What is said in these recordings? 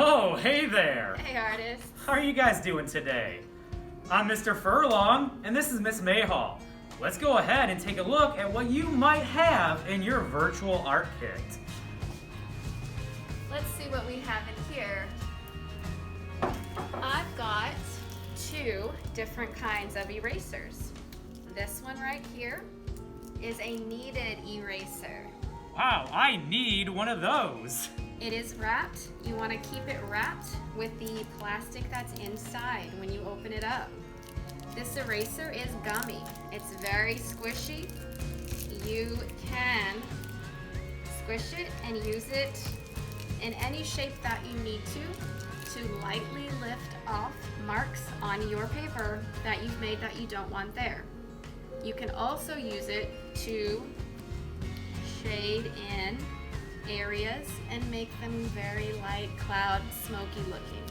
Oh, hey there! Hey, artist. How are you guys doing today? I'm Mr. Furlong, and this is Miss Mayhall. Let's go ahead and take a look at what you might have in your virtual art kit. Let's see what we have in here. I've got two different kinds of erasers. This one right here is a kneaded eraser. Wow, I need one of those. It is wrapped. You want to keep it wrapped with the plastic that's inside when you open it up. This eraser is gummy. It's very squishy. You can squish it and use it in any shape that you need to lightly lift off marks on your paper that you've made that you don't want there. You can also use it to shade in areas and make them very light cloud smoky looking.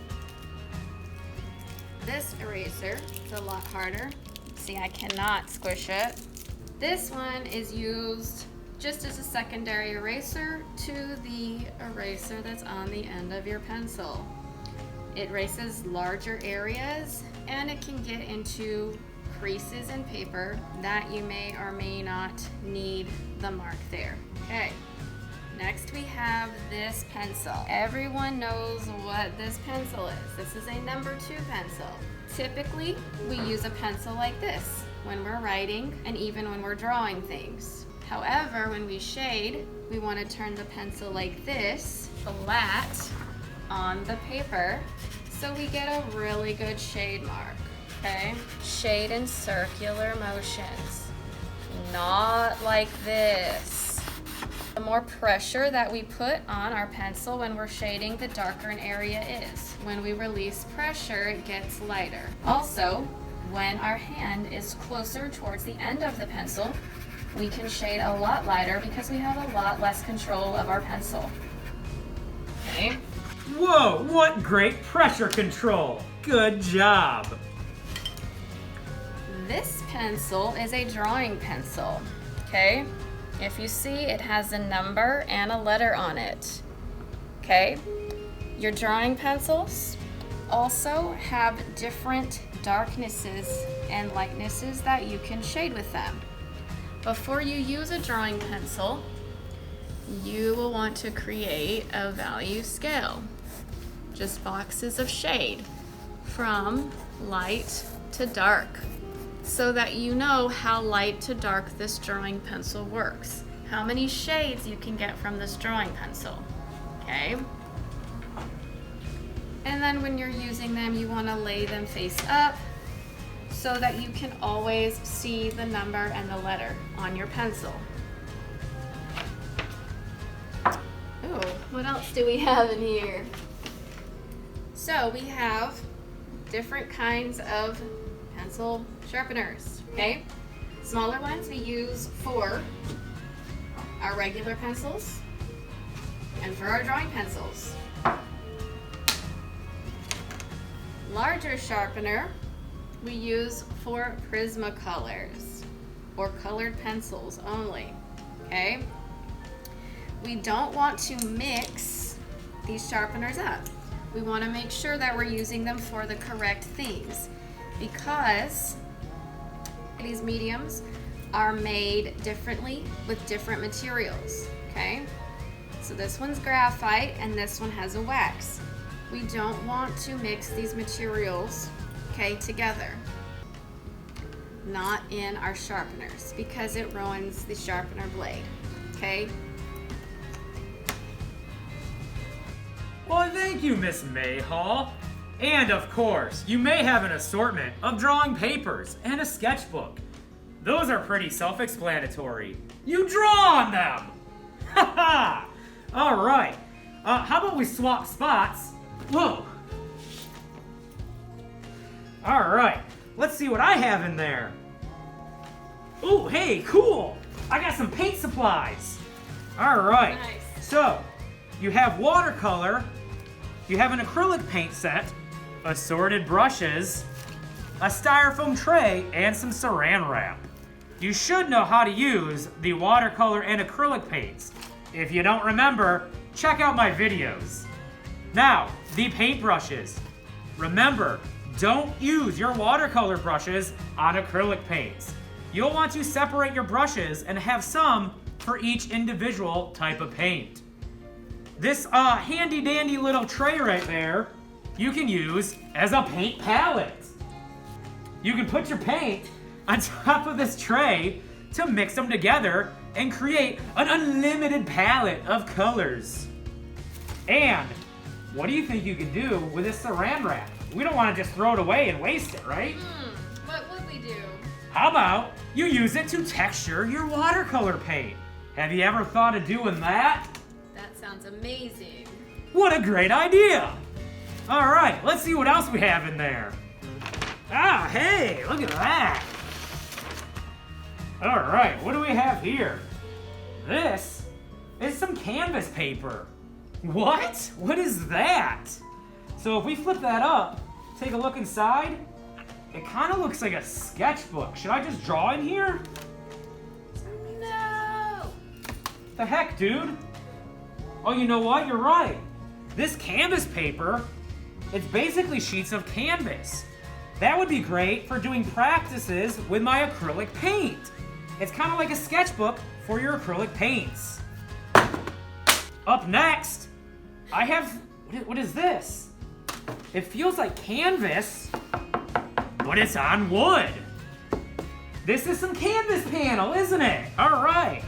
This eraser is a lot harder. See, I cannot squish it. This one is used just as a secondary eraser to the eraser that's on the end of your pencil. It erases larger areas and it can get into creases in paper that you may or may not need the mark there. Okay. Next we have this pencil. Everyone knows what this pencil is. This is a number 2 pencil. Typically, we use a pencil like this when we're writing and even when we're drawing things. However, when we shade, we want to turn the pencil like this, flat on the paper, so we get a really good shade mark, okay? Shade in circular motions, not like this. The more pressure that we put on our pencil when we're shading, the darker an area is. When we release pressure, it gets lighter. Also, when our hand is closer towards the end of the pencil, we can shade a lot lighter because we have a lot less control of our pencil. Okay? Whoa, what great pressure control! Good job! This pencil is a drawing pencil, okay? If you see, it has a number and a letter on it, okay? Your drawing pencils also have different darknesses and lightnesses that you can shade with them. Before you use a drawing pencil, you will want to create a value scale, just boxes of shade from light to dark, so that you know how light to dark this drawing pencil works. How many shades you can get from this drawing pencil, okay? And then when you're using them, you want to lay them face up so that you can always see the number and the letter on your pencil. Oh, what else do we have in here? So we have different kinds of pencil sharpeners, okay? Smaller ones we use for our regular pencils and for our drawing pencils. Larger sharpener we use for Prismacolors or colored pencils only, okay? We don't want to mix these sharpeners up. We want to make sure that we're using them for the correct things, because these mediums are made differently with different materials, okay? So this one's graphite and this one has a wax. We don't want to mix these materials, okay, together. Not in our sharpeners, because it ruins the sharpener blade, okay? Well, thank you, Miss Mayhall. And of course, you may have an assortment of drawing papers and a sketchbook. Those are pretty self-explanatory. You draw on them! Haha! Alright, how about we swap spots? Whoa! Alright, let's see what I have in there. Ooh, hey, cool! I got some paint supplies. Alright, Nice. So, you have watercolor, you have an acrylic paint set, assorted brushes, a styrofoam tray, and some saran wrap. You should know how to use the watercolor and acrylic paints. If you don't remember, check out my videos. Now, the paintbrushes. Remember, don't use your watercolor brushes on acrylic paints. You'll want to separate your brushes and have some for each individual type of paint. This handy dandy little tray right there, you can use as a paint palette. You can put your paint on top of this tray to mix them together and create an unlimited palette of colors. And what do you think you can do with this saran wrap? We don't want to just throw it away and waste it, right? What would we do? How about you use it to texture your watercolor paint? Have you ever thought of doing that? That sounds amazing. What a great idea! All right, let's see what else we have in there. Ah, hey, look at that. All right, what do we have here? This is some canvas paper. What? What is that? So if we flip that up, take a look inside, it kind of looks like a sketchbook. Should I just draw in here? No! The heck, dude? Oh, you know what? You're right. This canvas paper, it's basically sheets of canvas. That would be great for doing practices with my acrylic paint. It's kind of like a sketchbook for your acrylic paints. Up next, I have, what is this? It feels like canvas, but it's on wood. This is some canvas panel, isn't it? All right.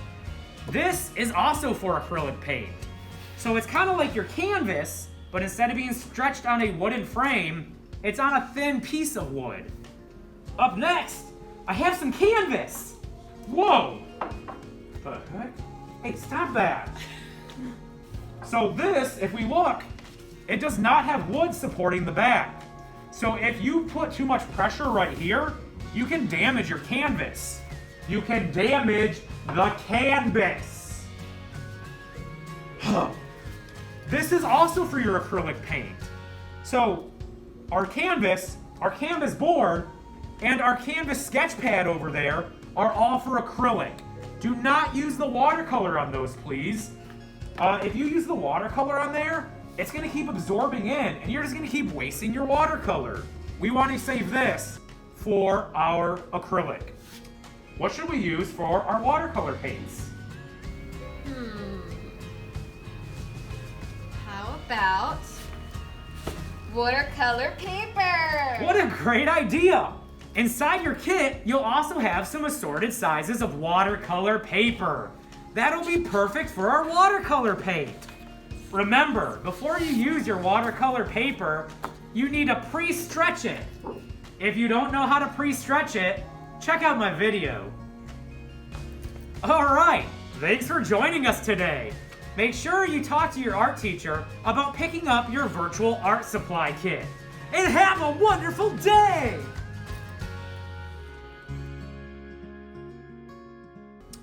This is also for acrylic paint. So it's kind of like your canvas, but instead of being stretched on a wooden frame, it's on a thin piece of wood. Up next, I have some canvas. Whoa! The heck? Hey, stop that. So this, if we look, it does not have wood supporting the back. So if you put too much pressure right here, you can damage your canvas. You can damage the canvas. This is also for your acrylic paint. So our canvas board, and our canvas sketch pad over there are all for acrylic. Do not use the watercolor on those, please. If you use the watercolor on there, it's gonna keep absorbing in, and you're just gonna keep wasting your watercolor. We want to save this for our acrylic. What should we use for our watercolor paints? How about watercolor paper? What a great idea! Inside your kit, you'll also have some assorted sizes of watercolor paper. That'll be perfect for our watercolor paint. Remember, before you use your watercolor paper, you need to pre-stretch it. If you don't know how to pre-stretch it, check out my video. All right, thanks for joining us today. Make sure you talk to your art teacher about picking up your virtual art supply kit. And have a wonderful day!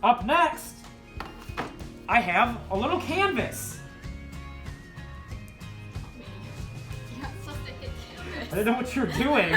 Up next, I have a little canvas. You're not supposed to hit canvas. I don't know what you're doing.